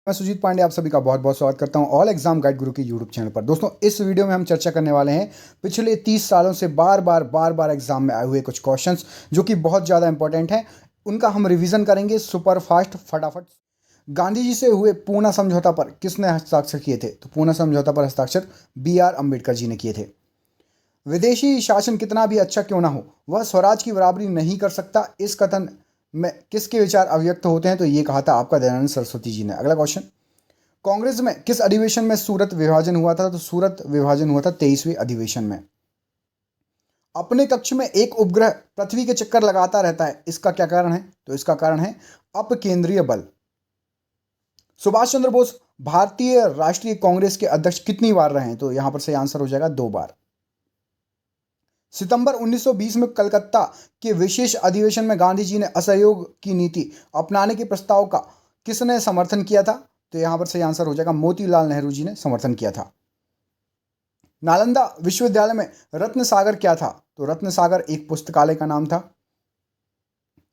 मैं सुजीत पांडे आप सभी का बहुत बहुत स्वागत करता हूं ऑल एग्जाम गाइड गुरु के यूट्यूब चैनल पर। दोस्तों, इस वीडियो में हम चर्चा करने वाले हैं पिछले 30 सालों से बार बार एग्जाम में आए हुए कुछ क्वेश्चंस जो कि बहुत ज़्यादा इंपॉर्टेंट हैं। उनका हम रिवीजन करेंगे सुपर फास्ट फटाफट। गांधी जी से हुए पूना समझौता पर किसने हस्ताक्षर किए थे? तो पूना समझौता पर हस्ताक्षर BR अम्बेडकर जी ने किए थे। विदेशी शासन कितना भी अच्छा क्यों ना हो, वह स्वराज की बराबरी नहीं कर सकता, इस कथन में किसके विचार अभिव्यक्त होते हैं? तो ये कहा था आपका दयानंद सरस्वती जी ने। अगला क्वेश्चन, कांग्रेस में किस अधिवेशन में सूरत विभाजन हुआ था? तो सूरत विभाजन हुआ था 23वें अधिवेशन में। अपने कक्ष में एक उपग्रह पृथ्वी के चक्कर लगाता रहता है, इसका क्या कारण है? तो इसका कारण है अपकेंद्रीय बल। सुभाष चंद्र बोस भारतीय राष्ट्रीय कांग्रेस के अध्यक्ष कितनी बार रहे हैं? तो यहां पर सही आंसर हो जाएगा 2 बार। सितंबर 1920 में कलकत्ता के विशेष अधिवेशन में गांधी जी ने असहयोग की नीति अपनाने के प्रस्ताव का किसने समर्थन किया था? तो यहां पर सही आंसर हो जाएगा मोतीलाल नेहरू जी ने समर्थन किया था। नालंदा विश्वविद्यालय में रत्न सागर क्या था? तो रत्न सागर एक पुस्तकालय का नाम था।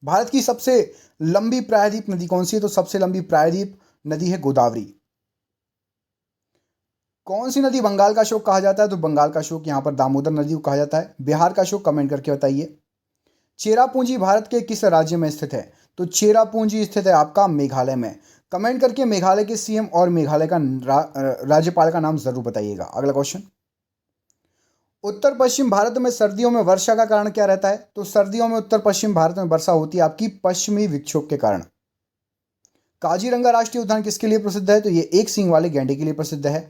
भारत की सबसे लंबी प्रायद्वीप नदी कौन सी है? तो सबसे लंबी प्रायद्वीप नदी है गोदावरी। कौन सी नदी बंगाल का अशोक कहा जाता है? तो बंगाल का अशोक यहां पर दामोदर नदी को कहा जाता है। बिहार का अशोक कमेंट करके बताइए। चेरापूंजी भारत के किस राज्य में स्थित है? तो चेरापूंजी स्थित है आपका मेघालय में। कमेंट करके मेघालय के सीएम और मेघालय का राज्यपाल का नाम जरूर बताइएगा। अगला क्वेश्चन, उत्तर पश्चिम भारत में सर्दियों में वर्षा का कारण क्या रहता है? तो सर्दियों में उत्तर पश्चिम भारत में वर्षा होती है आपकी पश्चिमी विक्षोभ के कारण। काजीरंगा राष्ट्रीय उद्यान किसके लिए प्रसिद्ध है? तो ये एक सींग वाले गैंडे के लिए प्रसिद्ध है।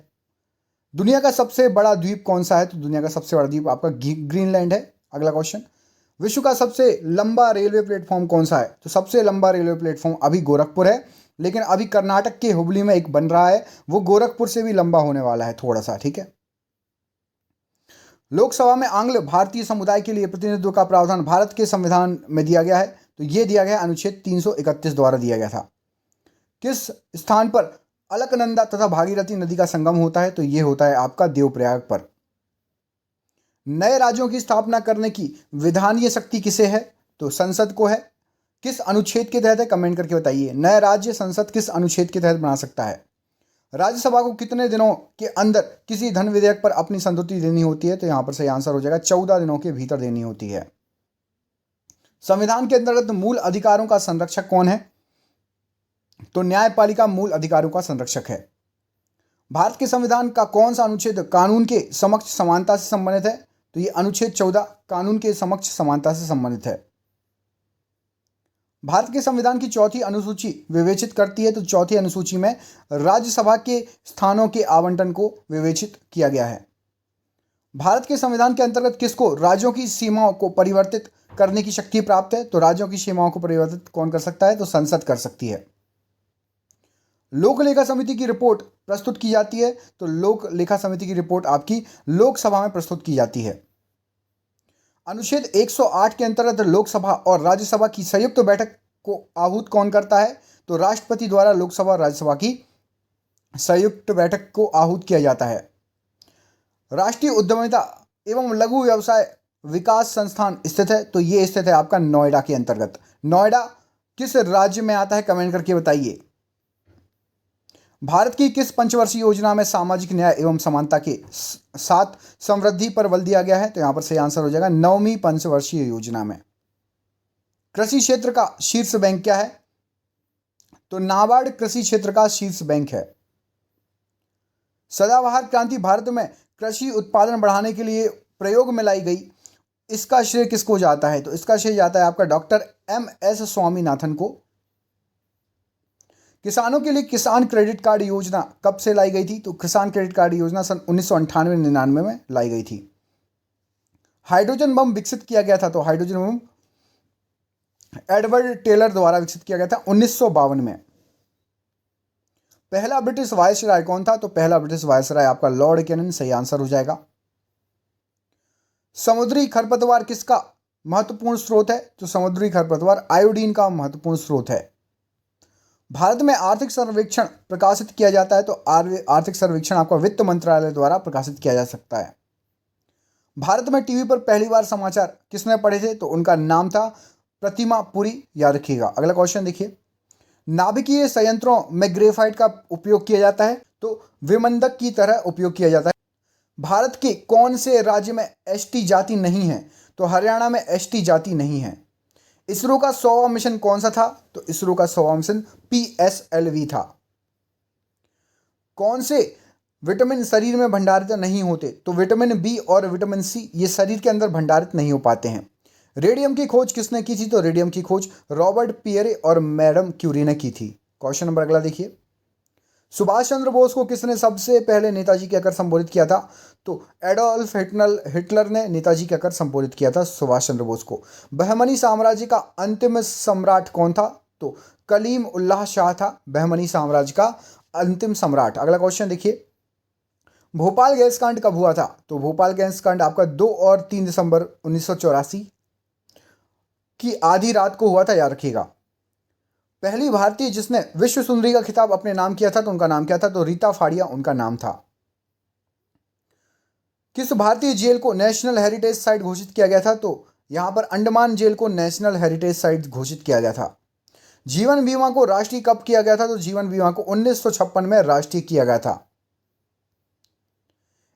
दुनिया का सबसे बड़ा द्वीप कौन सा है? तो दुनिया का सबसे बड़ा द्वीप आपका ग्रीनलैंड है। अगला क्वेश्चन, विश्व का सबसे लंबा रेलवे प्लेटफॉर्म कौन सा है? तो सबसे लंबा रेलवे प्लेटफॉर्म अभी गोरखपुर है, लेकिन अभी कर्नाटक के हुबली में एक बन रहा है, वो गोरखपुर से भी लंबा होने वाला है थोड़ा सा, ठीक है। लोकसभा में आंग्ल भारतीय समुदाय के लिए प्रतिनिधित्व का प्रावधान भारत के संविधान में दिया गया है, तो ये दिया गया अनुच्छेद 331 द्वारा दिया गया था। किस स्थान पर अलकनंदा तथा भागीरथी नदी का संगम होता है? तो ये होता है आपका देवप्रयाग पर। नए राज्यों की स्थापना करने की विधानीय शक्ति किसे है? तो संसद को है। किस अनुच्छेद के तहत है? कमेंट करके बताइए। नए राज्य संसद किस अनुच्छेद के तहत बना सकता है? राज्यसभा को कितने दिनों के अंदर किसी धन विधेयक पर अपनी संस्तुति देनी होती है? तो यहां पर सही आंसर हो जाएगा 14 दिनों के भीतर देनी होती है। संविधान के अंतर्गत मूल अधिकारों का संरक्षक कौन है? तो न्यायपालिका मूल अधिकारों का संरक्षक है। भारत के संविधान का कौन सा अनुच्छेद कानून के समक्ष समानता से संबंधित है? तो ये अनुच्छेद 14 कानून के समक्ष समानता से संबंधित है। भारत के संविधान की चौथी अनुसूची विवेचित करती है, तो चौथी अनुसूची में राज्यसभा के स्थानों के आवंटन को विवेचित किया गया है। भारत के संविधान के अंतर्गत किसको राज्यों की सीमाओं को परिवर्तित करने की शक्ति प्राप्त है? तो राज्यों की सीमाओं को परिवर्तित कौन कर सकता है? तो संसद कर सकती है। लोक लेखा समिति की रिपोर्ट प्रस्तुत की जाती है, तो लोक लेखा समिति की रिपोर्ट आपकी लोकसभा में प्रस्तुत की जाती है। अनुच्छेद 108 के अंतर्गत लोकसभा और राज्यसभा की संयुक्त बैठक को आहूत कौन करता है? तो राष्ट्रपति द्वारा लोकसभा और राज्यसभा की संयुक्त बैठक को आहूत किया जाता है। राष्ट्रीय उद्यमिता एवं लघु व्यवसाय विकास संस्थान स्थित है, तो ये स्थित है आपका नोएडा के अंतर्गत। नोएडा किस राज्य में आता है? कमेंट करके बताइए। भारत की किस पंचवर्षीय योजना में सामाजिक न्याय एवं समानता के साथ समृद्धि पर बल दिया गया है? तो यहां पर सही आंसर हो जाएगा 9वीं पंचवर्षीय योजना में। कृषि क्षेत्र का शीर्ष बैंक क्या है? तो नाबार्ड कृषि क्षेत्र का शीर्ष बैंक है। सदाबहार क्रांति भारत में कृषि उत्पादन बढ़ाने के लिए प्रयोग में लाई गई, इसका श्रेय किसको जाता है? तो इसका श्रेय जाता है आपका डॉक्टर MS स्वामीनाथन को। किसानों के लिए किसान क्रेडिट कार्ड योजना कब से लाई गई थी? तो किसान क्रेडिट कार्ड योजना सन 1998-99 में लाई गई थी। हाइड्रोजन बम विकसित किया गया था, तो हाइड्रोजन बम एडवर्ड टेलर द्वारा विकसित किया गया था 1952 में। पहला ब्रिटिश वायसराय कौन था? तो पहला ब्रिटिश वायसराय आपका लॉर्ड कैनन सही आंसर हो जाएगा। समुद्री खरपतवार किसका महत्वपूर्ण स्रोत है? तो समुद्री खरपतवार आयोडीन का महत्वपूर्ण स्रोत है। भारत में आर्थिक सर्वेक्षण प्रकाशित किया जाता है, तो आर्थिक सर्वेक्षण आपका वित्त मंत्रालय द्वारा प्रकाशित किया जा सकता है। भारत में टीवी पर पहली बार समाचार किसने पढ़े थे? तो उनका नाम था प्रतिमा पुरी, याद रखिएगा। अगला क्वेश्चन देखिए, नाभिकीय संयंत्रों में ग्रेफाइट का उपयोग किया जाता है, तो विमंदक की तरह उपयोग किया जाता है। भारत के कौन से राज्य में एसटी जाति नहीं है? तो हरियाणा में एसटी जाति नहीं है। इसरो का 100वां मिशन कौन सा था? तो इसरो का 100वां मिशन PSLV था। कौन से विटामिन शरीर में भंडारित नहीं होते? तो विटामिन बी और विटामिन सी ये शरीर के अंदर भंडारित नहीं हो पाते हैं। रेडियम की खोज किसने की थी? तो रेडियम की खोज रॉबर्ट पियरे और मैडम क्यूरी ने की थी। क्वेश्चन नंबर अगला देखिए, सुभाष चंद्र बोस को किसने सबसे पहले नेताजी कहकर संबोधित किया था? तो एडोल्फ हिटलर ने नेताजी कहकर संबोधित किया था सुभाष चंद्र बोस को। बहमनी साम्राज्य का अंतिम सम्राट कौन था? तो कलीम उल्लाह शाह था बहमनी साम्राज्य का अंतिम सम्राट। अगला क्वेश्चन देखिए, भोपाल गैस कांड कब हुआ था? तो भोपाल गैस कांड आपका 2 और 3 दिसंबर 1984 की आधी रात को हुआ था, याद रखिएगा। पहली भारतीय जिसने विश्व सुंदरी का खिताब अपने नाम किया था, तो उनका नाम क्या था? तो रीता फाड़िया उनका नाम था। किस भारतीय जेल को नेशनल हेरिटेज साइट घोषित किया गया था? तो यहां पर अंडमान जेल को नेशनल हेरिटेज साइट घोषित किया गया था। जीवन बीमा को राष्ट्रीय कब किया गया था? तो जीवन बीमा को 1956 में राष्ट्रीय किया गया था।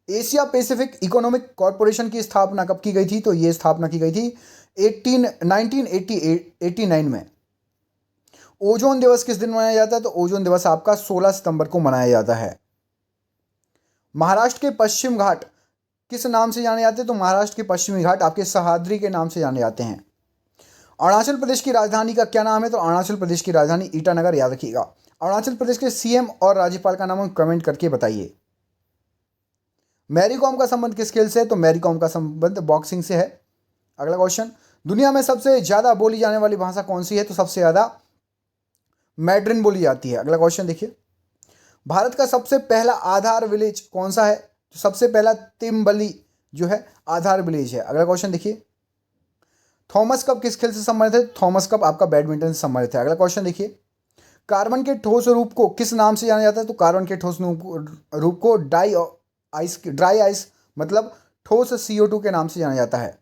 एशिया पैसिफिक इकोनॉमिक कॉरपोरेशन की स्थापना कब की गई थी? तो यह स्थापना की गई थी 1989 में। ओजोन दिवस किस दिन मनाया जाता है? तो ओजोन दिवस आपका 16 सितंबर को मनाया जाता है। महाराष्ट्र के पश्चिम घाट किस नाम से जाने जाते हैं? तो महाराष्ट्र के पश्चिमी घाट आपके सह्याद्री के नाम से जाने जाते हैं। अरुणाचल प्रदेश की राजधानी का क्या नाम है? तो अरुणाचल प्रदेश की राजधानी ईटानगर, याद रखिएगा। अरुणाचल प्रदेश के सीएम और राज्यपाल का नाम हम कमेंट करके बताइए। मैरी कॉम का संबंध किस खेल से है? तो मैरी कॉम का संबंध बॉक्सिंग से है। अगला क्वेश्चन, दुनिया में सबसे ज्यादा बोली जाने वाली भाषा कौन सी है? तो सबसे ज्यादा मैड्रिन बोली जाती है। अगला क्वेश्चन देखिए, भारत का सबसे पहला आधार विलेज कौन सा है? तो सबसे पहला तिम्बली जो है आधार विलेज है। अगला क्वेश्चन देखिए, थॉमस कप किस खेल से संबंधित है? थॉमस कप आपका बैडमिंटन से संबंधित है। अगला क्वेश्चन देखिए, कार्बन के ठोस रूप को किस नाम से जाना जाता है? तो कार्बन के ठोस रूप को ड्राई आइस मतलब ठोस CO2 के नाम से जाना जाता है।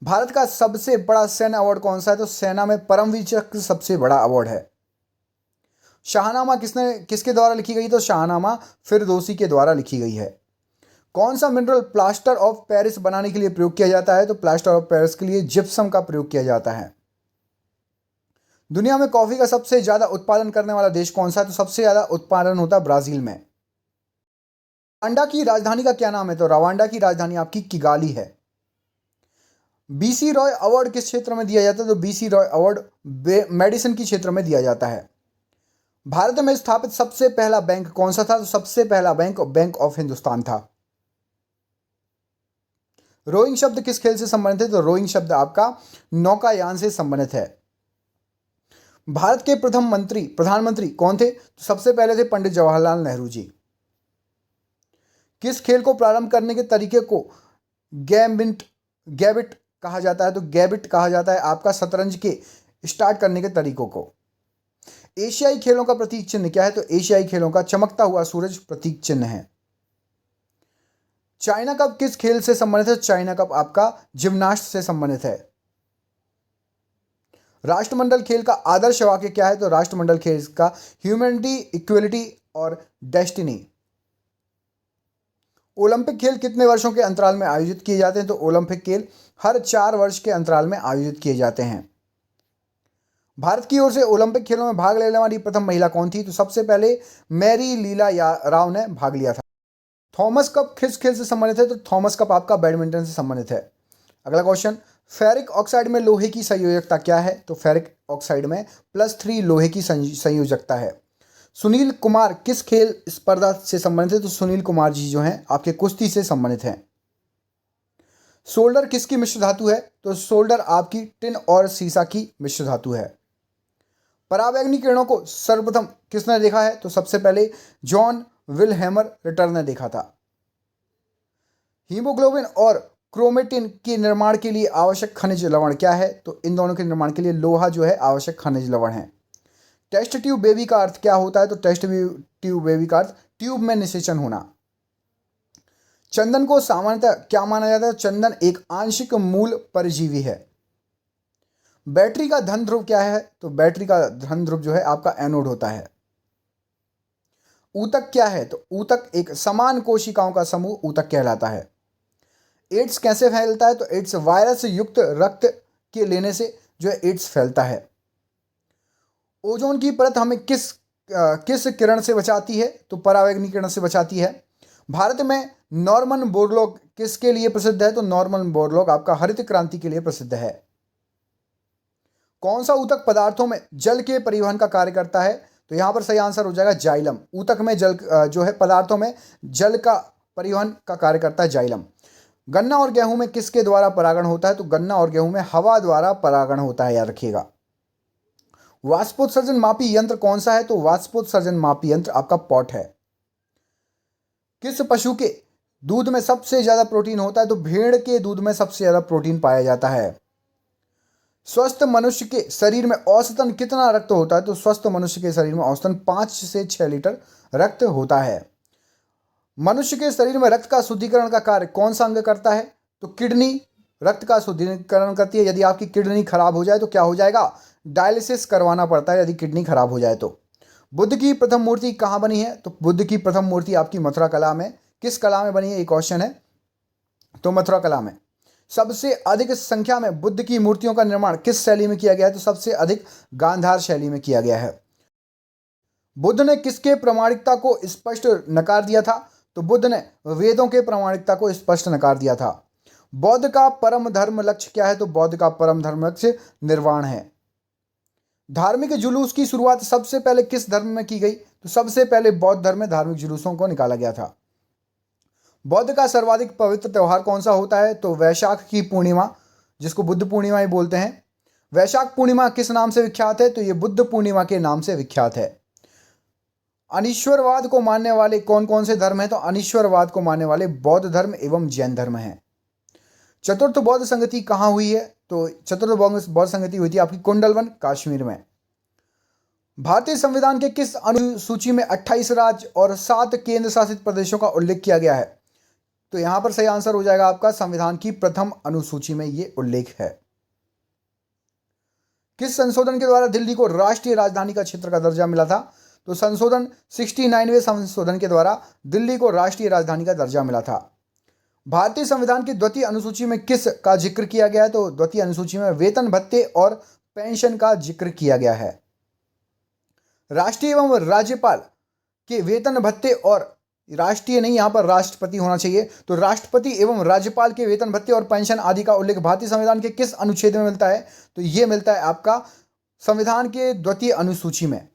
भारत का सबसे बड़ा सैन्य अवार्ड कौन सा है? तो सेना में परमवीर चक्र सबसे बड़ा अवार्ड है। शाहनामा किसके द्वारा लिखी गई? तो शाहनामा फिरदौसी के द्वारा लिखी गई है। कौन सा मिनरल प्लास्टर ऑफ पेरिस बनाने के लिए प्रयोग किया जाता है? तो प्लास्टर ऑफ पेरिस के लिए जिप्सम का प्रयोग किया जाता है। दुनिया में कॉफी का सबसे ज्यादा उत्पादन करने वाला देश कौन सा है? तो सबसे ज्यादा उत्पादन होता है ब्राजील में। रवांडा की राजधानी का क्या नाम है? तो रवांडा की राजधानी आपकी किगाली है। BC रॉय अवार्ड किस क्षेत्र में दिया जाता है? तो BC रॉय अवार्ड मेडिसिन की क्षेत्र में दिया जाता है। भारत में स्थापित सबसे पहला बैंक कौन सा था? तो सबसे पहला बैंक बैंक ऑफ हिंदुस्तान था। रोइंग शब्द किस खेल से संबंधित है? तो रोइंग शब्द आपका नौकायान से संबंधित है। भारत के प्रथम प्रधानमंत्री कौन थे? तो सबसे पहले थे पंडित जवाहरलाल नेहरू जी। किस खेल को प्रारंभ करने के तरीके को गैबिट कहा जाता है? तो गैबिट कहा जाता है आपका शतरंज के स्टार्ट करने के तरीकों को। एशियाई खेलों का प्रतीक चिन्ह क्या है? तो एशियाई खेलों का चमकता हुआ सूरज प्रतीक चिन्ह है। चाइना कप किस खेल से संबंधित है? चाइना कप आपका जिम्नास्ट से संबंधित है। राष्ट्रमंडल खेल का आदर्श वाक्य क्या है? तो राष्ट्रमंडल खेल का ह्यूमैनिटी, इक्वलिटी और डेस्टिनी। ओलंपिक खेल कितने वर्षों के अंतराल में आयोजित किए जाते हैं? तो ओलंपिक खेल हर 4 वर्ष के अंतराल में आयोजित किए जाते हैं। भारत की ओर से ओलंपिक खेलों में भाग लेने वाली प्रथम महिला कौन थी? तो सबसे पहले मैरी लीला राव ने भाग लिया था। थॉमस कप किस खेल से संबंधित है? तो थॉमस कप आपका बैडमिंटन से संबंधित है। अगला क्वेश्चन, फेरिक ऑक्साइड में लोहे की संयोजकता क्या है? तो फेरिक ऑक्साइड में +3 लोहे की संयोजकता है। सुनील कुमार किस खेल स्पर्धा से संबंधित है? तो सुनील कुमार जी जो हैं आपके कुश्ती से संबंधित हैं। सोल्डर किसकी मिश्र धातु है? तो सोल्डर आपकी टिन और सीसा की मिश्र धातु है। पराबैंगनी किरणों को सर्वप्रथम किसने देखा है? तो सबसे पहले जॉन विलहेमर रिटर ने देखा था। हीमोग्लोबिन और क्रोमेटिन के निर्माण के लिए आवश्यक खनिज लवण क्या है? तो इन दोनों के निर्माण के लिए लोहा जो है आवश्यक खनिज लवण है। टेस्ट ट्यूब बेबी का अर्थ क्या होता है? तो टेस्ट ट्यूब बेबी का अर्थ ट्यूब में निषेचन होना। चंदन को सामान्यतः क्या माना जाता है? चंदन एक आंशिक मूल परजीवी है। बैटरी का धन ध्रुव क्या है? तो बैटरी का धन ध्रुव जो है आपका एनोड होता है। ऊतक क्या है? तो ऊतक एक समान कोशिकाओं का समूह ऊतक कहलाता है। एड्स कैसे फैलता है? तो एड्स वायरस युक्त रक्त के लेने से जो है एड्स फैलता है। ओजोन की परत हमें किस किरण से बचाती है? तो परावैंगनी किरण से बचाती है। भारत में नॉर्मन बोरलॉग किसके लिए प्रसिद्ध है? तो नॉर्मन बोरलॉग आपका हरित क्रांति के लिए प्रसिद्ध है। कौन सा ऊतक पदार्थों में जल के परिवहन का कार्य करता है? तो यहां पर सही आंसर हो जाएगा जाइलम। ऊतक में जल जो है पदार्थों में जल का परिवहन का कार्य करता है जाइलम। गन्ना और गेहूं में किसके द्वारा परागण होता है? तो गन्ना और गेहूं में हवा द्वारा परागण होता है, याद रखिएगा। वाष्पोत्सर्जन मापी यंत्र कौन सा है? तो वाष्पोत्सर्जन मापी यंत्र आपका पॉट है। किस पशु के दूध में सबसे ज्यादा प्रोटीन होता है? तो भेड़ के दूध में सबसे ज्यादा प्रोटीन पाया जाता है। स्वस्थ मनुष्य के शरीर में औसतन कितना रक्त होता है? तो स्वस्थ मनुष्य के शरीर में औसतन 5 से 6 लीटर रक्त होता है। मनुष्य के शरीर में रक्त का शुद्धिकरण का कार्य कौन सा अंग करता है? तो किडनी रक्त का शुद्धिकरण करती है। यदि आपकी किडनी खराब हो जाए तो क्या हो जाएगा? डायलिसिस करवाना पड़ता है यदि किडनी खराब हो जाए तो। बुद्ध की प्रथम मूर्ति कहाँ बनी है? तो बुद्ध की प्रथम मूर्ति आपकी मथुरा कला में। किस कला में बनी है? एक क्वेश्चन है, तो मथुरा कला में। सबसे अधिक संख्या में बुद्ध की मूर्तियों का निर्माण किस शैली में किया गया है? तो सबसे अधिक गांधार शैली में किया गया है। बुद्ध ने किसके प्रामाणिकता को स्पष्ट नकार दिया था? तो बुद्ध ने वेदों के प्रामाणिकता को स्पष्ट नकार दिया था। बौद्ध का परम धर्म लक्ष्य क्या है? तो बौद्ध का परम धर्म लक्ष्य निर्वाण है। धार्मिक जुलूस की शुरुआत सबसे पहले किस धर्म में की गई? तो सबसे पहले बौद्ध धर्म में धार्मिक जुलूसों को निकाला गया था। बौद्ध का सर्वाधिक पवित्र त्यौहार कौन सा होता है? तो वैशाख की पूर्णिमा, जिसको बुद्ध पूर्णिमा ही बोलते हैं। वैशाख पूर्णिमा किस नाम से विख्यात है? तो ये बुद्ध पूर्णिमा के नाम से विख्यात है। अनीश्वरवाद को मानने वाले कौन कौन से धर्म हैं? तो अनीश्वरवाद को मानने वाले बौद्ध धर्म एवं जैन धर्म हैं। चतुर्थ बौद्ध संगति कहाँ हुई है? तो चतुर्थ बौद्ध संगति हुई थी आपकी कुंडलवन, कश्मीर में। भारतीय संविधान के किस अनुसूची में 28 राज्य और 7 केंद्र शासित प्रदेशों का उल्लेख किया गया है? तो यहां पर सही आंसर हो जाएगा आपका संविधान की प्रथम अनुसूची में ये उल्लेख है। किस संशोधन के द्वारा दिल्ली को राष्ट्रीय राजधानी का क्षेत्र का दर्जा मिला था? तो संशोधन 69वें संशोधन के द्वारा दिल्ली को राष्ट्रीय राजधानी का दर्जा मिला था। भारतीय संविधान की द्वितीय अनुसूची में किस का जिक्र किया गया है? तो द्वितीय अनुसूची में वेतन भत्ते और पेंशन का जिक्र किया गया है। राष्ट्रीय एवं राज्यपाल के वेतन भत्ते और राष्ट्रीय नहीं, यहां पर राष्ट्रपति होना चाहिए, तो राष्ट्रपति एवं राज्यपाल के वेतन भत्ते और पेंशन आदि का उल्लेख भारतीय संविधान के किस अनुच्छेद में मिलता है? तो यह मिलता है आपका संविधान के द्वितीय अनुसूची में।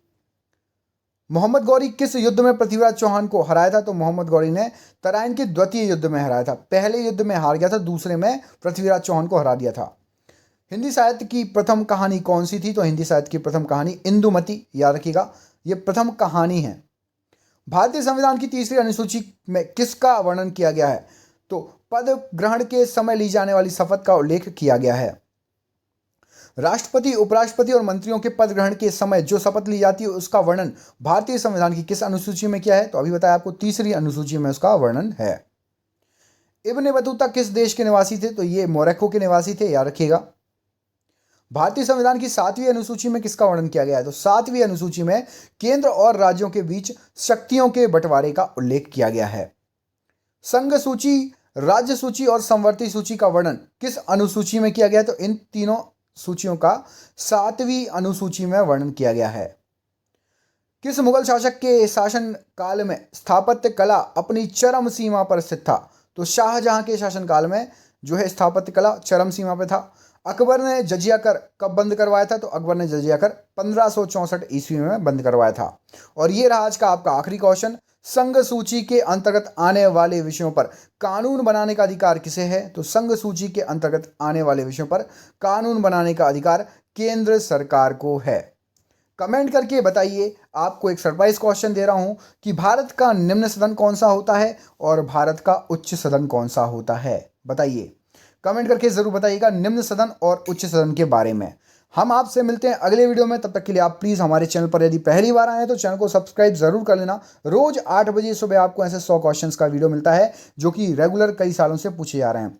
मोहम्मद गौरी किस युद्ध में पृथ्वीराज चौहान को हराया था? तो मोहम्मद गौरी ने तराइन के द्वितीय युद्ध में हराया था। पहले युद्ध में हार गया था, दूसरे में पृथ्वीराज चौहान को हरा दिया था। हिंदी साहित्य की प्रथम कहानी कौन सी थी? तो हिंदी साहित्य की प्रथम कहानी इंदुमती, याद रखिएगा, ये प्रथम कहानी है। भारतीय संविधान की तीसरी अनुसूची में किसका वर्णन किया गया है? तो पद ग्रहण के समय ली जाने वाली शपथ का उल्लेख किया गया है। राष्ट्रपति, उपराष्ट्रपति और मंत्रियों के पद ग्रहण के समय जो शपथ ली जाती है उसका वर्णन भारतीय संविधान की किस अनुसूची में किया है? तो अभी बताया आपको, तीसरी अनुसूची में उसका वर्णन है। इब्न बतूता किस देश के निवासी थे? तो ये मोरक्को के निवासी थे, याद रखिएगा। भारतीय संविधान की 7वीं अनुसूची में किसका वर्णन किया गया है? तो 7वीं अनुसूची में केंद्र और राज्यों के बीच शक्तियों के बंटवारे का उल्लेख किया गया है। संघ सूची, राज्य सूची और संवर्ती सूची का वर्णन किस अनुसूची में किया गया है? तो इन तीनों सूचियों का 7वीं अनुसूची में वर्णन किया गया है। किस मुगल शासक के शासन काल में स्थापत्य कला अपनी चरम सीमा पर स्थित था? तो शाहजहां के शासन काल में जो है स्थापत्य कला चरम सीमा पर था। अकबर ने जजिया कर कब बंद करवाया था? तो अकबर ने जजिया कर 1564 ईस्वी में बंद करवाया था। और ये रहा आज का आपका आखिरी क्वेश्चन। संघ सूची के अंतर्गत आने वाले विषयों पर कानून बनाने का अधिकार किसे है? तो संघ सूची के अंतर्गत आने वाले विषयों पर कानून बनाने का अधिकार केंद्र सरकार को है। कमेंट करके बताइए। आपको एक सरप्राइज क्वेश्चन दे रहा हूं कि भारत का निम्न सदन कौन सा होता है और भारत का उच्च सदन कौन सा होता है? बताइए, कमेंट करके जरूर बताइएगा निम्न सदन और उच्च सदन के बारे में। हम आपसे मिलते हैं अगले वीडियो में। तब तक के लिए आप प्लीज़ हमारे चैनल पर यदि पहली बार आए हैं तो चैनल को सब्सक्राइब जरूर कर लेना। रोज 8 बजे सुबह आपको ऐसे 100 क्वेश्चंस का वीडियो मिलता है जो कि रेगुलर कई सालों से पूछे जा रहे हैं।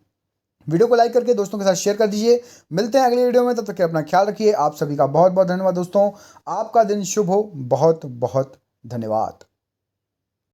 वीडियो को लाइक करके दोस्तों के साथ शेयर कर दीजिए। मिलते हैं अगली वीडियो में, तब तक के अपना ख्याल रखिए। आप सभी का बहुत बहुत धन्यवाद दोस्तों। आपका दिन शुभ हो। बहुत बहुत धन्यवाद।